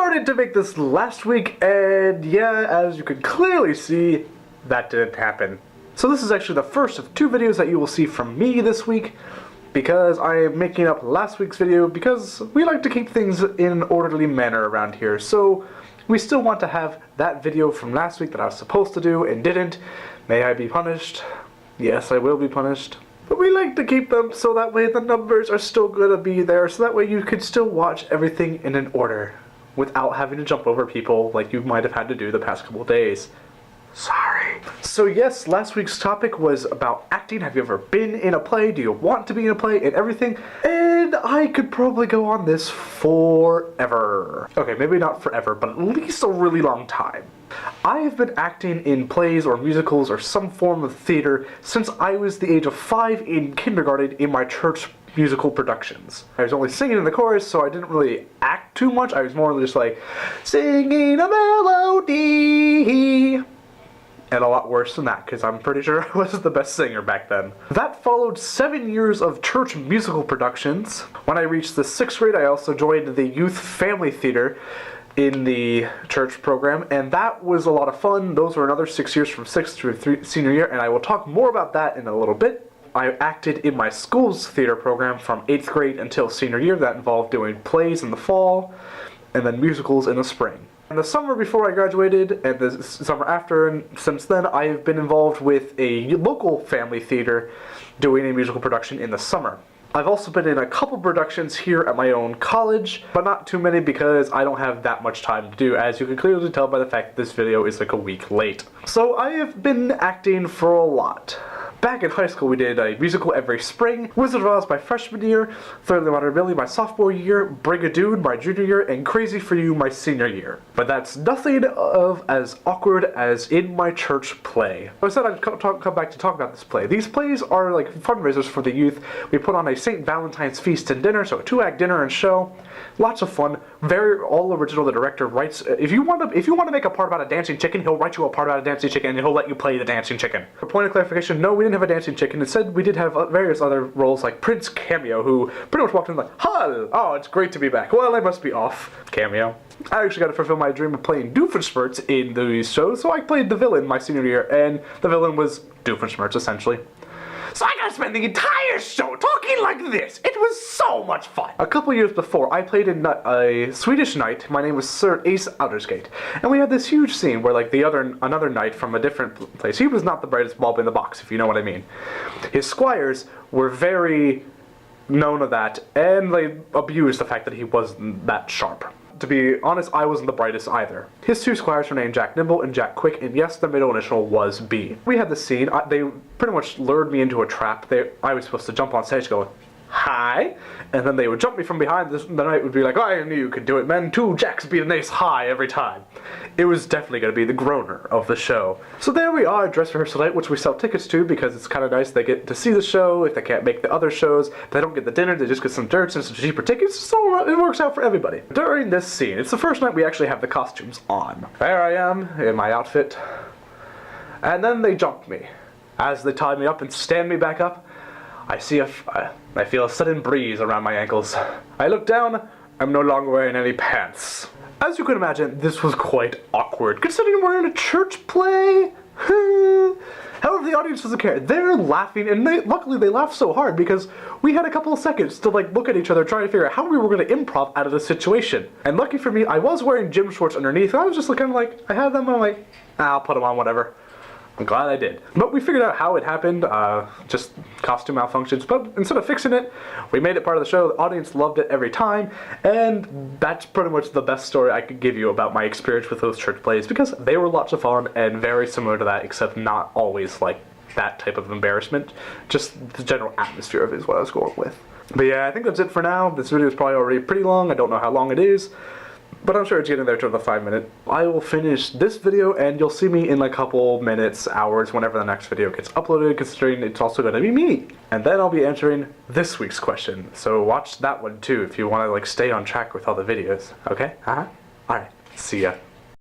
started to make this last week, and yeah, as you can clearly see, that didn't happen. So this is actually the first of 2 videos that you will see from me this week, because I am making up last week's video because we like to keep things in an orderly manner around here. So we still want to have that video from last week that I was supposed to do and didn't. May I be punished? Yes, I will be punished. But we like to keep them so that way the numbers are still gonna be there, so that way you can still watch everything in an order without having to jump over people like you might have had to do the past couple of days. Sorry. So yes, last week's topic was about acting. Have you ever been in a play? Do you want to be in a play? And everything. And I could probably go on this forever. Okay, maybe not forever, but at least a really long time. I have been acting in plays or musicals or some form of theater since I was the age of 5 in kindergarten in my church musical productions. I was only singing in the chorus, so I didn't really act too much. I was more just like, singing a melody. And a lot worse than that, because I'm pretty sure I was the best singer back then. That followed 7 years of church musical productions. When I reached the 6th grade, I also joined the youth family theater in the church program, and that was a lot of fun. Those were another 6 years from 6th through senior year, and I will talk more about that in a little bit. I acted in my school's theater program from 8th grade until senior year. That involved doing plays in the fall, and then musicals in the spring. In the summer before I graduated, and the summer after, and since then, I have been involved with a local family theater doing a musical production in the summer. I've also been in a couple productions here at my own college, but not too many because I don't have that much time to do, as you can clearly tell by the fact that this video is like a week late. So I have been acting for a lot. Back in high school, we did a musical every spring. Wizard of Oz my freshman year, Thoroughly Modern Millie my sophomore year, Brigadoon my junior year, and Crazy for You my senior year. But that's nothing of as awkward as in my church play. I said I'd come back to talk about this play. These plays are like fundraisers for the youth. We put on a St. Valentine's feast and dinner, so a 2-act dinner and show. Lots of fun. Very all original. The director writes. If you want to make a part about a dancing chicken, he'll write you a part about a dancing chicken, and he'll let you play the dancing chicken. For point of clarification, no, we didn't have a dancing chicken. Instead, we did have various other roles, like Prince Cameo, who pretty much walked in like, "Hi! Oh, it's great to be back. Well, I must be off." Cameo. I actually got to fulfill my dream of playing Doofenshmirtz in these shows, so I played the villain my senior year, and the villain was Doofenshmirtz, essentially. So I got to spend the entire show talking like this. It was so much fun. A couple years before, I played in a Swedish knight. My name was Sir Ace Outersgate. And we had this huge scene where like another knight from a different place. He was not the brightest bulb in the box, if you know what I mean. His squires were very known of that, and they abused the fact that he wasn't that sharp. To be honest, I wasn't the brightest either. His 2 squires were named Jack Nimble and Jack Quick, and yes, the middle initial was B. We had this scene. They pretty much lured me into a trap. I was supposed to jump on stage going, "Hi," and then they would jump me from behind. The knight would be like, "I knew you could do it, man. 2 jacks beat an ace high every time." It was definitely going to be the groaner of the show. So there we are, dress rehearsal night, which we sell tickets to because it's kind of nice. They get to see the show. If they can't make the other shows, they don't get the dinner. They just get some dirt and some cheaper tickets. So it works out for everybody. During this scene, it's the first night we actually have the costumes on. There I am in my outfit. And then they jump me. As they tie me up and stand me back up, I feel a sudden breeze around my ankles. I look down, I'm no longer wearing any pants. As you can imagine, this was quite awkward, considering we're in a church play. However, the audience doesn't care. They're laughing, and luckily they laughed so hard because we had a couple of seconds to like look at each other trying to figure out how we were going to improv out of this situation. And lucky for me, I was wearing gym shorts underneath, and I was just kind of like, I had them, and I'm like, I'll put them on, whatever. I'm glad I did. But we figured out how it happened, just costume malfunctions, but instead of fixing it, we made it part of the show. The audience loved it every time, and that's pretty much the best story I could give you about my experience with those church plays, because they were lots of fun and very similar to that, except not always like that type of embarrassment. Just the general atmosphere of it is what I was going with. But yeah, I think that's it for now. This video is probably already pretty long. I don't know how long it is, but I'm sure it's getting there to the 5-minute. I will finish this video and you'll see me in like a couple minutes, hours, whenever the next video gets uploaded, considering it's also going to be me. And then I'll be answering this week's question. So watch that one too if you want to like stay on track with all the videos. Okay? Alright. See ya.